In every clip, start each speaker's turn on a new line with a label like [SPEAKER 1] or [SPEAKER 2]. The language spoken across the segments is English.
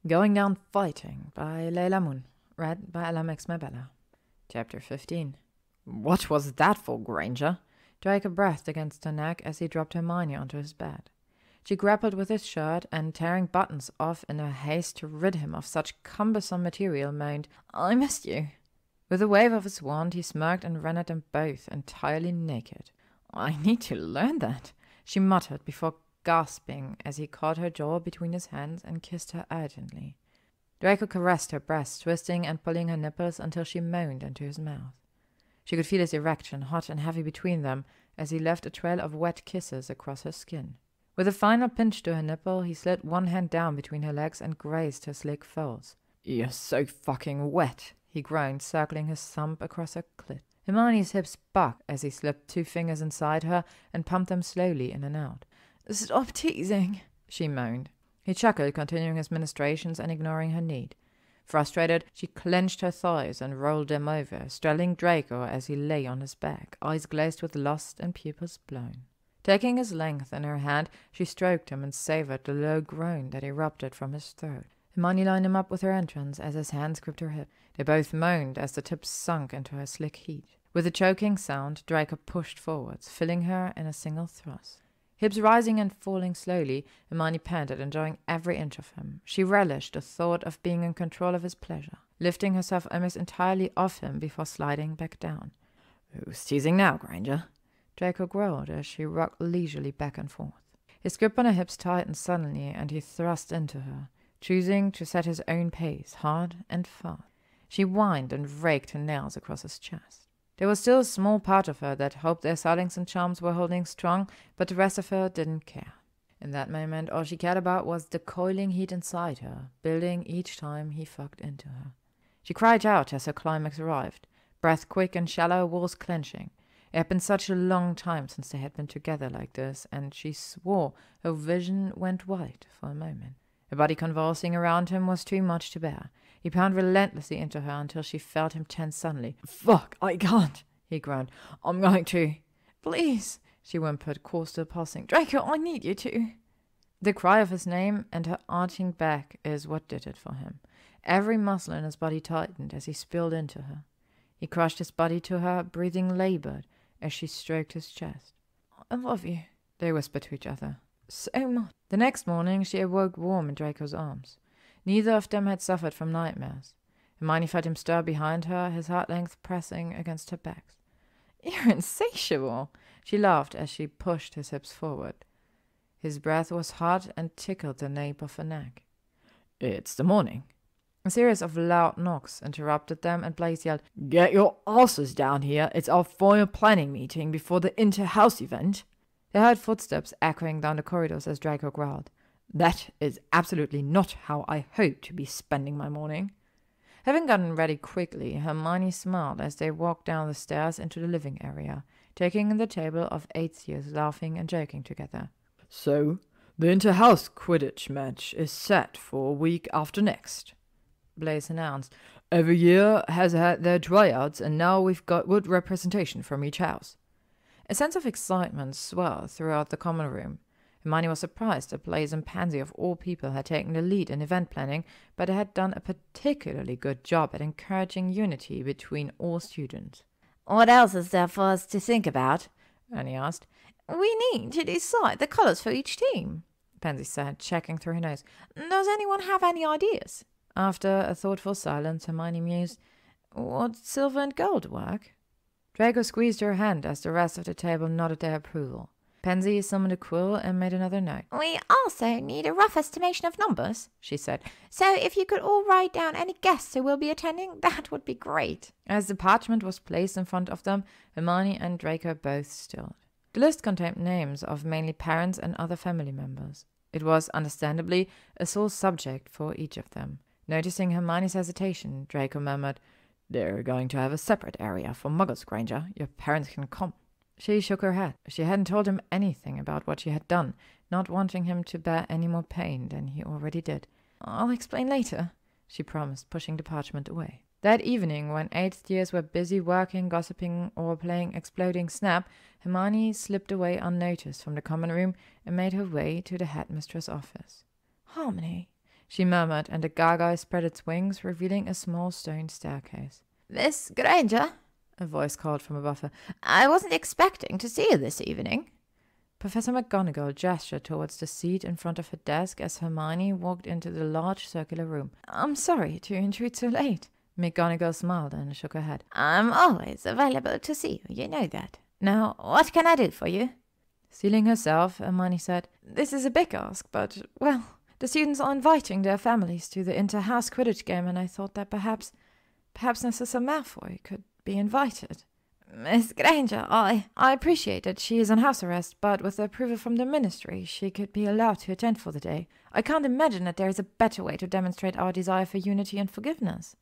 [SPEAKER 1] Going Down Fighting by LeilahMoon. Read by Ella Makes My Bella. Chapter 15. What was that for, Granger? Draco breathed against her neck as he dropped Hermione onto his bed. She grappled with his shirt and, tearing buttons off in her haste to rid him of such cumbersome material, moaned, "I missed you." With a wave of his wand, he smirked and ran at them both, entirely naked. "I need to learn that," she muttered before gasping as he caught her jaw between his hands and kissed her urgently. Draco caressed her breasts, twisting and pulling her nipples until she moaned into his mouth. She could feel his erection, hot and heavy between them, as he left a trail of wet kisses across her skin. With a final pinch to her nipple, he slid one hand down between her legs and grazed her slick folds. "You're so fucking wet," he groaned, circling his thumb across her clit. Hermione's hips bucked as he slipped 2 fingers inside her and pumped them slowly in and out. "Stop teasing," she moaned. He chuckled, continuing his ministrations and ignoring her need. Frustrated, she clenched her thighs and rolled them over, straddling Draco as he lay on his back, eyes glazed with lust and pupils blown. Taking his length in her hand, she stroked him and savored the low groan that erupted from his throat. Hermione lined him up with her entrance as his hands gripped her hip. They both moaned as the tips sunk into her slick heat. With a choking sound, Draco pushed forwards, filling her in a single thrust. Hips rising and falling slowly, Hermione panted, enjoying every inch of him. She relished the thought of being in control of his pleasure, lifting herself almost entirely off him before sliding back down. "Who's teasing now, Granger?" Draco growled as she rocked leisurely back and forth. His grip on her hips tightened suddenly, and he thrust into her, choosing to set his own pace, hard and fast. She whined and raked her nails across his chest. There was still a small part of her that hoped their stylings and charms were holding strong, but the rest of her didn't care. In that moment, all she cared about was the coiling heat inside her, building each time he fucked into her. She cried out as her climax arrived, breath quick and shallow, walls clenching. It had been such a long time since they had been together like this, and she swore her vision went white for a moment. Her body convulsing around him was too much to bear. He pounded relentlessly into her until she felt him tense suddenly. "Fuck, I can't," he groaned. "I'm going to." "Please," she whimpered, core still pulsing. "Draco, I need you to." The cry of his name and her arching back is what did it for him. Every muscle in his body tightened as he spilled into her. He crushed his body to her, breathing labored as she stroked his chest. "I love you," they whispered to each other. "So much." The next morning she awoke warm in Draco's arms. Neither of them had suffered from nightmares. Hermione felt him stir behind her, his heart length pressing against her back. "You're insatiable," she laughed as she pushed his hips forward. His breath was hot and tickled the nape of her neck. "It's the morning." A series of loud knocks interrupted them, and Blaise yelled, "Get your asses down here. It's our final planning meeting before the inter-house event." They heard footsteps echoing down the corridors as Draco growled, "That is absolutely not how I hope to be spending my morning." Having gotten ready quickly, Hermione smiled as they walked down the stairs into the living area, taking in the table of 8th years laughing and joking together. "So, the inter-house Quidditch match is set for a week after next," Blaise announced. "Every year has had their tryouts, and now we've got good representation from each house." A sense of excitement swelled throughout the common room. Hermione was surprised that Blaise and Pansy of all people had taken the lead in event planning, but they had done a particularly good job at encouraging unity between all students.
[SPEAKER 2] "What else is there for us to think about?"
[SPEAKER 1] Annie asked.
[SPEAKER 2] "We need to decide the colors for each team,"
[SPEAKER 1] Pansy said, checking through her nose.
[SPEAKER 2] "Does anyone have any ideas?"
[SPEAKER 1] After a thoughtful silence, Hermione mused, "Would silver and gold work?" Draco squeezed her hand as the rest of the table nodded their approval. Pansy summoned a quill and made another note.
[SPEAKER 2] "We also need a rough estimation of numbers," she said. "So if you could all write down any guests who will be attending, that would be great."
[SPEAKER 1] As the parchment was placed in front of them, Hermione and Draco both stilled. The list contained names of mainly parents and other family members. It was, understandably, a sole subject for each of them. Noticing Hermione's hesitation, Draco murmured, "They're going to have a separate area for muggles, Granger. Your parents can come." She shook her head. She hadn't told him anything about what she had done, not wanting him to bear any more pain than he already did. "I'll explain later," she promised, pushing the parchment away. That evening, when 8th years were busy working, gossiping, or playing Exploding Snap, Hermione slipped away unnoticed from the common room and made her way to the headmistress' office.
[SPEAKER 2] "Harmony,"
[SPEAKER 1] she murmured, and the gargoyle spread its wings, revealing a small stone staircase.
[SPEAKER 2] "Miss Granger," a voice called from above her. "I wasn't expecting to see you this evening."
[SPEAKER 1] Professor McGonagall gestured towards the seat in front of her desk as Hermione walked into the large circular room. "I'm sorry to intrude so late." McGonagall smiled and shook her head.
[SPEAKER 2] "I'm always available to see you, you know that. Now, what can I do for you?"
[SPEAKER 1] Sealing herself, Hermione said, "This is a big ask, but, well, the students are inviting their families to the inter-house Quidditch game, and I thought that perhaps Narcissa Malfoy could be invited."
[SPEAKER 2] "Miss Granger, I
[SPEAKER 1] appreciate that she is on house arrest, but with the approval from the ministry, she could be allowed to attend for the day. I can't imagine that there is a better way to demonstrate our desire for unity and forgiveness."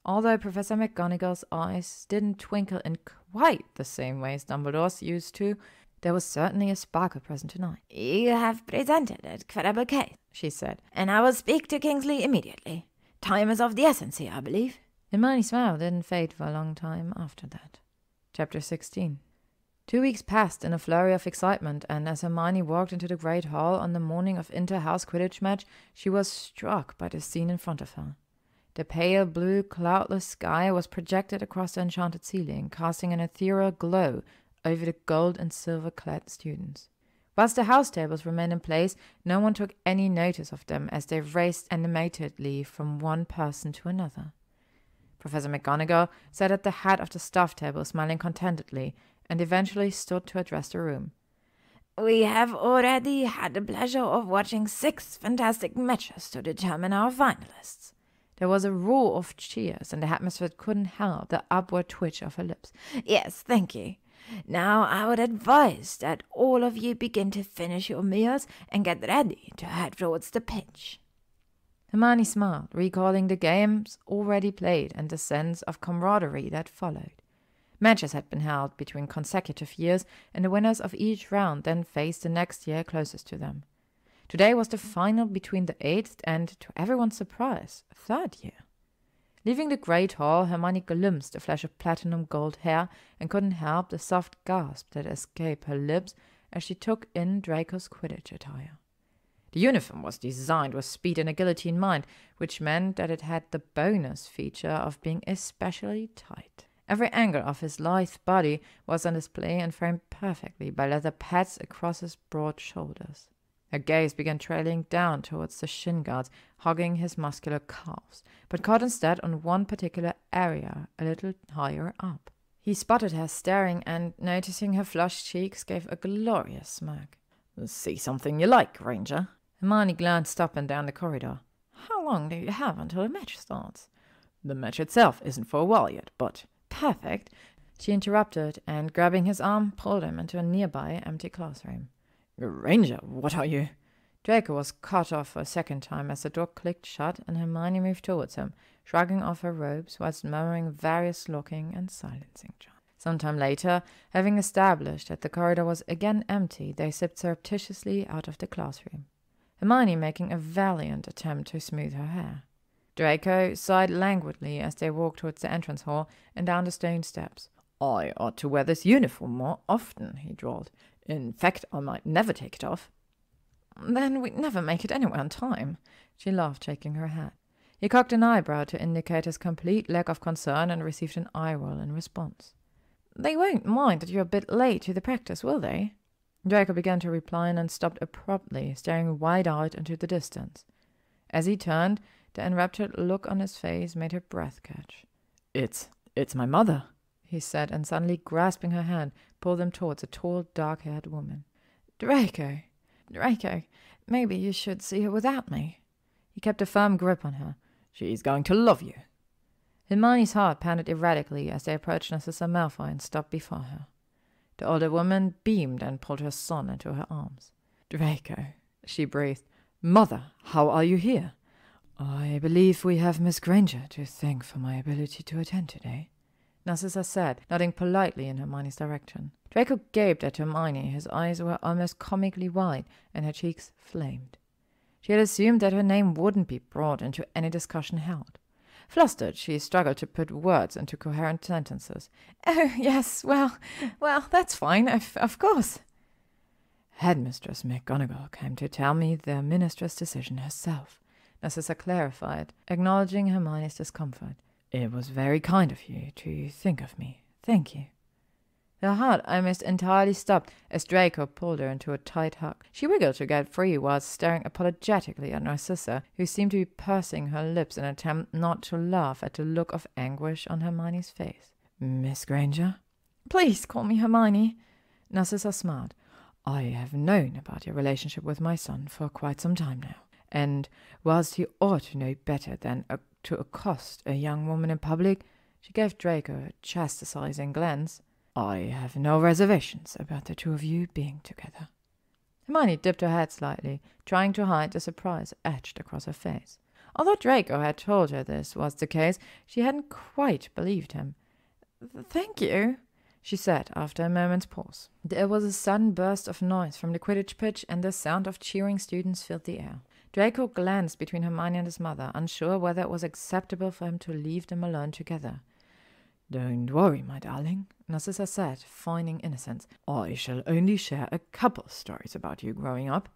[SPEAKER 1] Although Professor McGonagall's eyes didn't twinkle in quite the same way as Dumbledore's used to, there was certainly a sparkle present tonight.
[SPEAKER 2] "You have presented a credible case," she said, "and I will speak to Kingsley immediately. Time is of the essence here, I believe."
[SPEAKER 1] Hermione's smile didn't fade for a long time after that. Chapter 16. 2 weeks passed in a flurry of excitement, and as Hermione walked into the Great Hall on the morning of inter-house Quidditch match, she was struck by the scene in front of her. The pale blue, cloudless sky was projected across the enchanted ceiling, casting an ethereal glow over the gold and silver-clad students. Whilst the house tables remained in place, no one took any notice of them as they raced animatedly from one person to another. Professor McGonagall sat at the head of the staff table, smiling contentedly, and eventually stood to address the room.
[SPEAKER 2] "We have already had the pleasure of watching 6 fantastic matches to determine our finalists."
[SPEAKER 1] There was a roar of cheers, and the headmistress couldn't help the upward twitch of her lips.
[SPEAKER 2] "Yes, thank you. Now I would advise that all of you begin to finish your meals and get ready to head towards the pitch."
[SPEAKER 1] Hermione smiled, recalling the games already played and the sense of camaraderie that followed. Matches had been held between consecutive years, and the winners of each round then faced the next year closest to them. Today was the final between the 8th and, to everyone's surprise, 3rd year. Leaving the Great Hall, Hermione glimpsed a flash of platinum gold hair and couldn't help the soft gasp that escaped her lips as she took in Draco's Quidditch attire. The uniform was designed with speed and agility in mind, which meant that it had the bonus feature of being especially tight. Every angle of his lithe body was on display and framed perfectly by leather pads across his broad shoulders. Her gaze began trailing down towards the shin guards, hugging his muscular calves, but caught instead on one particular area, a little higher up. He spotted her staring and, noticing her flushed cheeks, gave a glorious smirk. "See something you like, Granger?" Hermione glanced up and down the corridor. "How long do you have until the match starts?" "The match itself isn't for a while yet, but—" "Perfect," she interrupted, and, grabbing his arm, pulled him into a nearby empty classroom. "Granger, what are you—" Draco was cut off for a second time as the door clicked shut and Hermione moved towards him, shrugging off her robes whilst murmuring various locking and silencing chants. Some time later, having established that the corridor was again empty, they slipped surreptitiously out of the classroom, Hermione making a valiant attempt to smooth her hair. Draco sighed languidly as they walked towards the entrance hall and down the stone steps. "I ought to wear this uniform more often," he drawled. "In fact, I might never take it off." "Then we'd never make it anywhere on time," she laughed, shaking her head. He cocked an eyebrow to indicate his complete lack of concern and received an eye roll in response. "They won't mind that you're a bit late to the practice, will they?" Draco began to reply and then stopped abruptly, staring wide-eyed into the distance. As he turned, the enraptured look on his face made her breath catch. It's my mother," he said, and suddenly grasping her hand, pulled them towards a tall, dark-haired woman. Draco, maybe you should see her without me." He kept a firm grip on her. "She's going to love you." Hermione's heart pounded erratically as they approached Narcissa Malfoy and stopped before her. The older woman beamed and pulled her son into her arms. "Draco," she breathed. "Mother, how are you here?" "I believe we have Miss Granger to thank for my ability to attend today," Narcissa said, nodding politely in Hermione's direction. Draco gaped at Hermione. His eyes were almost comically wide, and her cheeks flamed. She had assumed that her name wouldn't be brought into any discussion held. Flustered, she struggled to put words into coherent sentences. "Oh, yes, well, that's fine, of course." "Headmistress McGonagall came to tell me the minister's decision herself," Narcissa clarified, acknowledging Hermione's discomfort. "It was very kind of you to think of me. Thank you." Her heart almost entirely stopped as Draco pulled her into a tight hug. She wiggled to get free while staring apologetically at Narcissa, who seemed to be pursing her lips in an attempt not to laugh at the look of anguish on Hermione's face. "Miss Granger?"
[SPEAKER 2] "Please call me Hermione."
[SPEAKER 1] Narcissa smiled. "I have known about your relationship with my son for quite some time now, and whilst he ought to know better than to accost a young woman in public," she gave Draco a chastising glance, "I have no reservations about the two of you being together." Hermione dipped her head slightly, trying to hide the surprise etched across her face. Although Draco had told her this was the case, she hadn't quite believed him.
[SPEAKER 2] "Thank you,"
[SPEAKER 1] she said after a moment's pause. There was a sudden burst of noise from the Quidditch pitch, and the sound of cheering students filled the air. Draco glanced between Hermione and his mother, unsure whether it was acceptable for him to leave them alone together. "Don't worry, my darling," Narcissa said, feigning innocence. "I shall only share a couple stories about you growing up."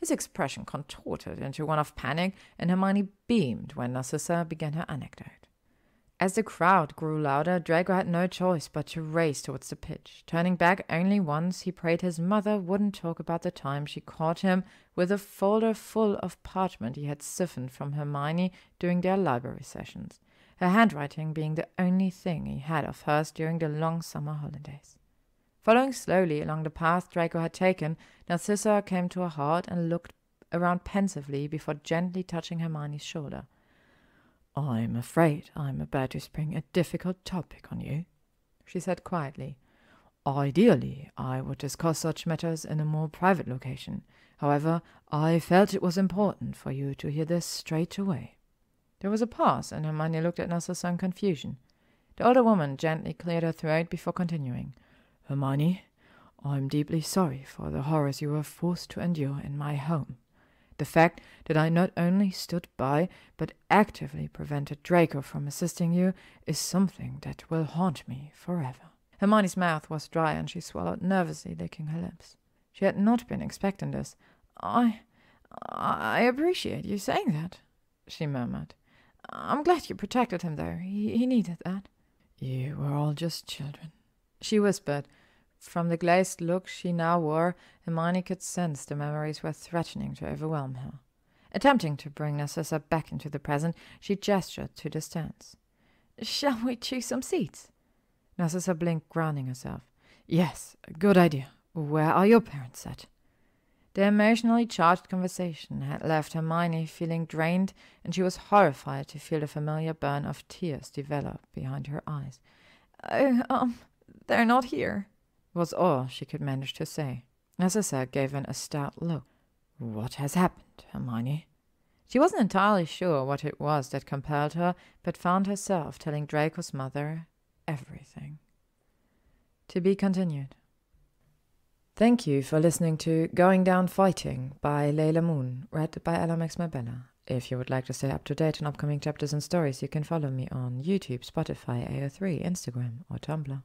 [SPEAKER 1] His expression contorted into one of panic, and Hermione beamed when Narcissa began her anecdote. As the crowd grew louder, Draco had no choice but to race towards the pitch. Turning back only once, he prayed his mother wouldn't talk about the time she caught him with a folder full of parchment he had siphoned from Hermione during their library sessions, her handwriting being the only thing he had of hers during the long summer holidays. Following slowly along the path Draco had taken, Narcissa came to a halt and looked around pensively before gently touching Hermione's shoulder. "I'm afraid I'm about to spring a difficult topic on you," she said quietly. "Ideally, I would discuss such matters in a more private location. However, I felt it was important for you to hear this straight away." There was a pause, and Hermione looked at Narcissa in confusion. The older woman gently cleared her throat before continuing. "Hermione, I'm deeply sorry for the horrors you were forced to endure in my home. The fact that I not only stood by, but actively prevented Draco from assisting you is something that will haunt me forever." Hermione's mouth was dry, and she swallowed nervously, licking her lips. She had not been expecting this. I appreciate you saying that," she murmured. "I'm glad you protected him, though. He needed that." "You were all just children," she whispered. From the glazed look she now wore, Hermione could sense the memories were threatening to overwhelm her. Attempting to bring Narcissa back into the present, she gestured to the stands.
[SPEAKER 2] "Shall we choose some seats?"
[SPEAKER 1] Narcissa blinked, grounding herself. "Yes, good idea. Where are your parents at?" The emotionally charged conversation had left Hermione feeling drained, and she was horrified to feel the familiar burn of tears develop behind her eyes.
[SPEAKER 2] "Oh, they're not here,"
[SPEAKER 1] was all she could manage to say. Narcissa gave him a stout look. "What has happened, Hermione?" She wasn't entirely sure what it was that compelled her, but found herself telling Draco's mother everything. To be continued. Thank you for listening to Going Down Fighting by LeilahMoon, read by LeilahMoon. If you would like to stay up to date on upcoming chapters and stories, you can follow me on YouTube, Spotify, AO3, Instagram, or Tumblr.